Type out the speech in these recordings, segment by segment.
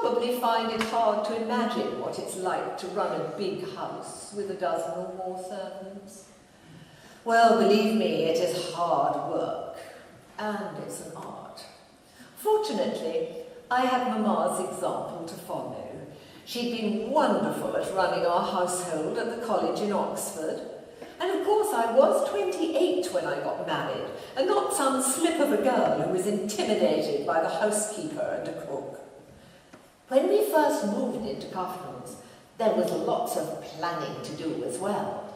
probably find it hard to imagine what it's like to run a big house with a dozen or more servants. Well, believe me, it is hard work, and it's an art. Fortunately, I had Mamma's example to follow. She'd been wonderful at running our household at the college in Oxford. And of course I was 28 when I got married, and not some slip of a girl who was intimidated by the housekeeper and a cook. When we first moved into Cufnells, there was lots of planning to do as well.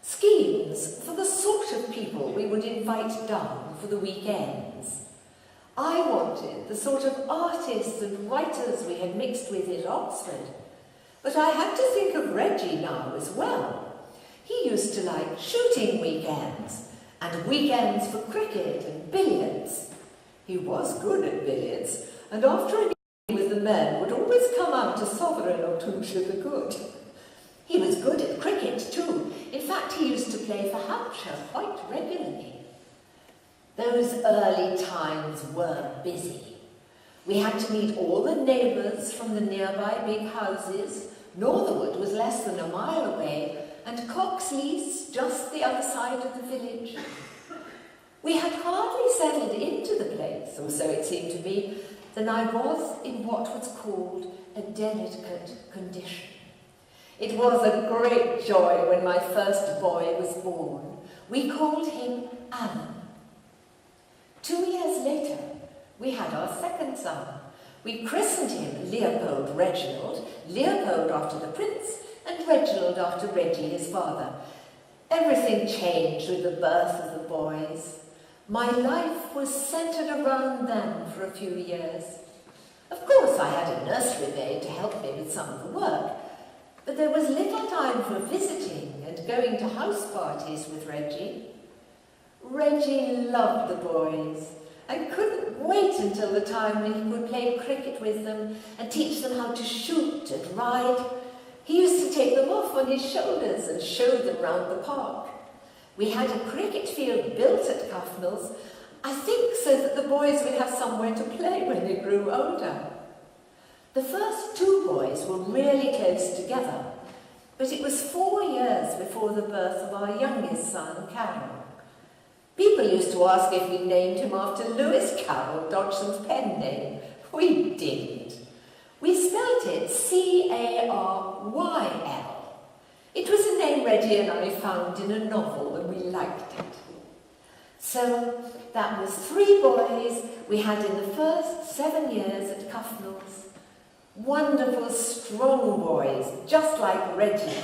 Schemes for the sort of people we would invite down for the weekends. I wanted the sort of artists and writers we had mixed with at Oxford, but I had to think of Reggie now as well. He used to like shooting weekends, and weekends for cricket and billiards. He was good at billiards, and after a game with the men would always come out a sovereign or two to the good. He was good at cricket too. In fact, he used to play for Hampshire quite regularly. Those early times were busy. We had to meet all the neighbours from the nearby big houses. Northerwood was less than a mile away, and Coxlease just the other side of the village. We had hardly settled into the place, or so it seemed to me, than I was in what was called a delicate condition. It was a great joy when my first boy was born. We called him Alan. 2 years later, we had our second son. We christened him Leopold Reginald, Leopold after the prince, and Reginald after Reggie, his father. Everything changed with the birth of the boys. My life was centred around them for a few years. Of course, I had a nursery maid to help me with some of the work, but there was little time for visiting and going to house parties with Reggie. Reggie loved the boys and couldn't wait until the time when he could play cricket with them and teach them how to shoot and ride. He used to take them off on his shoulders and show them round the park. We had a cricket field built at Cufnells, I think so that the boys would have somewhere to play when they grew older. The first two boys were really close together, but it was 4 years before the birth of our youngest son, Carol. People used to ask if we named him after Lewis Carroll, Dodgson's pen name. We didn't. We spelt it C-A-R-Y-L. It was a name Reggie and I found in a novel and we liked it. So that was 3 boys we had in the first 7 years at Cufnells. Wonderful, strong boys, just like Reggie.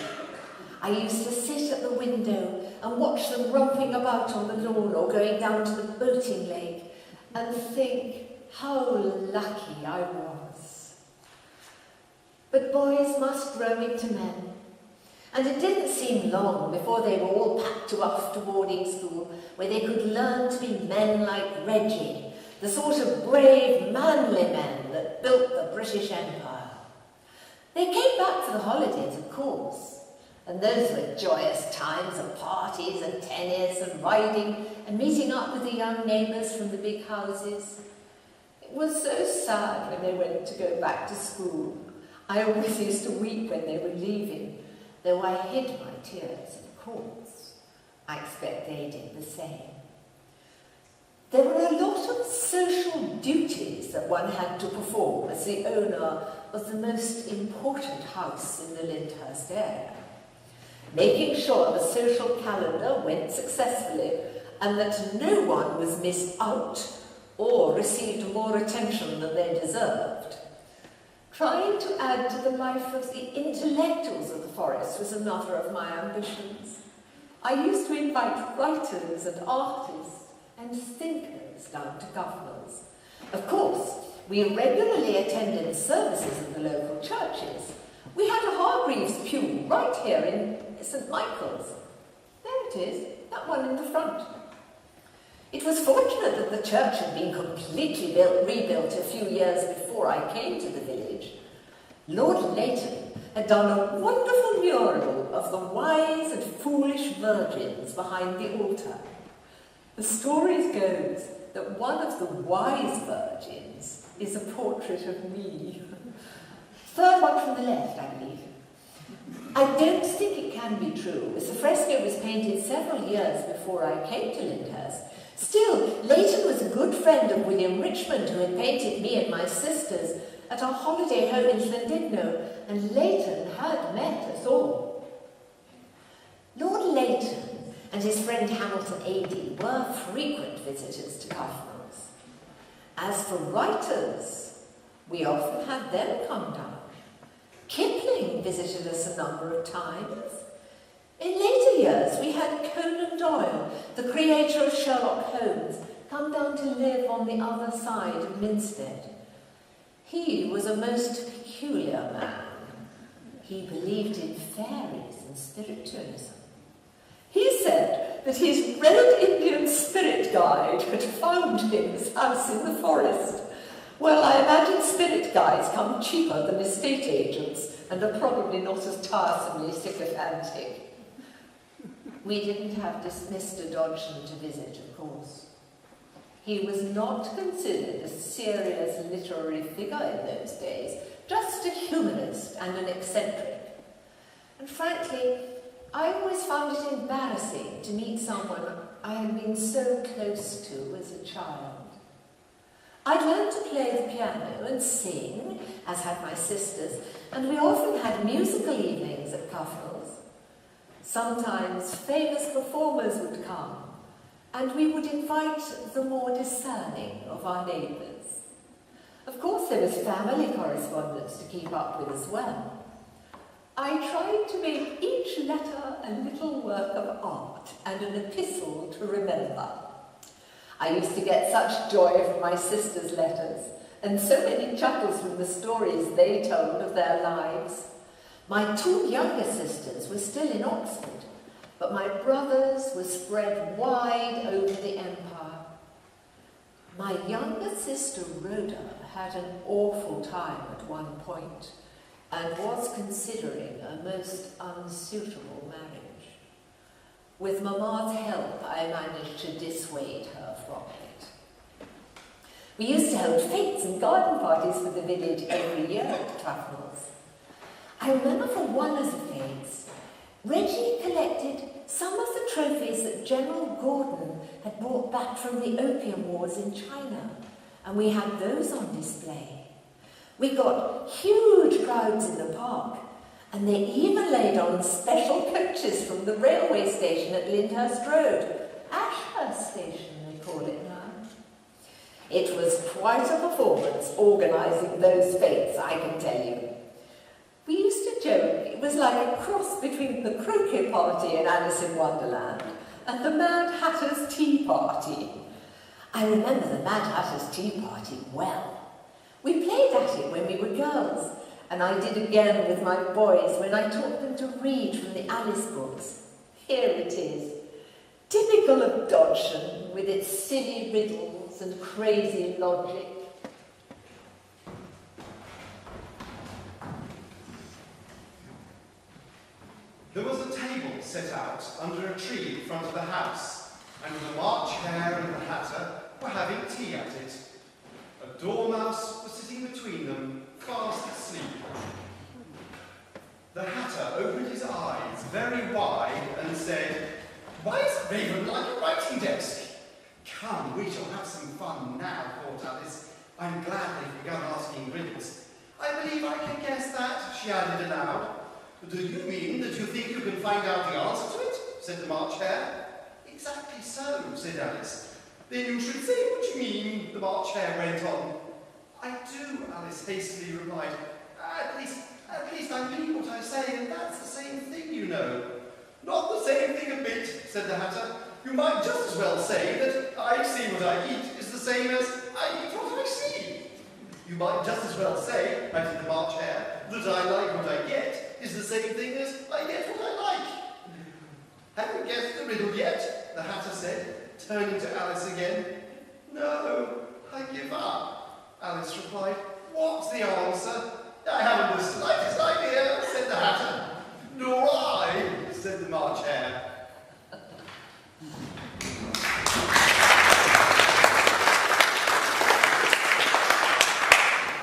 I used to sit at the window and watch them romping about on the lawn or going down to the boating lake and think how lucky I was. But boys must grow into men, and it didn't seem long before they were all packed off to boarding school where they could learn to be men like Reggie, the sort of brave, manly men that built the British Empire. They came back for the holidays, of course, and those were joyous times of parties and tennis and riding and meeting up with the young neighbours from the big houses. It was so sad when they went to go back to school. I always used to weep when they were leaving, though I hid my tears, of course. I expect they did the same. There were a lot of social duties that one had to perform as the owner of the most important house in the Lyndhurst area. Making sure the social calendar went successfully and that no one was missed out or received more attention than they deserved. Trying to add to the life of the intellectuals of the forest was another of my ambitions. I used to invite writers and artists and thinkers down to Cufnells. Of course, we regularly attended services in the local churches. We had a Hargreaves pew right here in St. Michael's. There it is, that one in the front. It was fortunate that the church had been completely rebuilt a few years before I came to the village. Lord Leighton had done a wonderful mural of the wise and foolish virgins behind the altar. The story goes that one of the wise virgins is a portrait of me. Third one from the left, I believe. I don't think it can be true, as the fresco was painted several years before I came to Lyndhurst. Still, Leighton was a good friend of William Richmond, who had painted me and my sisters at our holiday home in Llandudno, and Leighton had met us all. Lord Leighton and his friend Hamilton Adie were frequent visitors to Cufnells. As for writers, we often had them come down. Kipling visited us a number of times. In later years, we had Conan Doyle, the creator of Sherlock Holmes, come down to live on the other side of Minstead. He was a most peculiar man. He believed in fairies and spiritualism. He said that his Red Indian spirit guide had found him his house in the forest. Well, I imagine spirit guides come cheaper than estate agents and are probably not as tiresomely sycophantic. We didn't have Mr. Dodgson to visit, of course. He was not considered a serious literary figure in those days, just a humanist and an eccentric. And frankly, I always found it embarrassing to meet someone I had been so close to as a child. I'd learned to play the piano and sing, as had my sisters, and we often had musical evenings at Cufnells. Sometimes famous performers would come, and we would invite the more discerning of our neighbours. Of course, there was family correspondence to keep up with as well. I tried to make each letter a little work of art and an epistle to remember. I used to get such joy from my sisters' letters, and so many chuckles from the stories they told of their lives. My two younger sisters were still in Oxford, but my brothers were spread wide over the empire. My younger sister Rhoda had an awful time at one point, and was considering a most unsuitable marriage. With Mamma's help, I managed to dissuade her from it. We used to hold fetes and garden parties for the village every year at Cufnells. I remember for one of the fetes, Reggie collected some of the trophies that General Gordon had brought back from the Opium Wars in China, and we had those on display. We got huge crowds in the park, and they even laid on special coaches from the railway station at Lyndhurst Road. Ashurst Station, they call it now. It was quite a performance organising those fetes, I can tell you. We used to joke it was like a cross between the croquet party in Alice in Wonderland and the Mad Hatter's Tea Party. I remember the Mad Hatter's Tea Party well. We played at it when we were girls, and I did again with my boys when I taught them to read from the Alice books. Here it is, typical of Dodgson, with its silly riddles and crazy logic. There was a table set out under a tree in front of the house, and the March Hare and the Hatter were having tea at it. A dormouse was sitting between them, fast asleep. The Hatter opened his eyes very wide and said, "Why is Raven like a writing desk?" "Come, we shall have some fun now," thought Alice. "I'm glad they've begun asking riddles. I believe I can guess that," she added aloud. "Do you mean that you think you can find out the answer to it?" said the March Hare. "Exactly so," said Alice. "Then you should say what you mean," the March Hare went on. "I do," Alice hastily replied. At least I mean what I say, and that's the same thing, you know." "Not the same thing a bit," said the Hatter. "You might just as well say that I see what I eat is the same as I eat what I see." "You might just as well say," added the March Hare, "that I like what I get is the same thing as I get what I like." "Haven't guessed the riddle yet?" the Hatter said, turning to Alice again. "No, I give up," Alice replied. "What's the answer?" "I haven't the slightest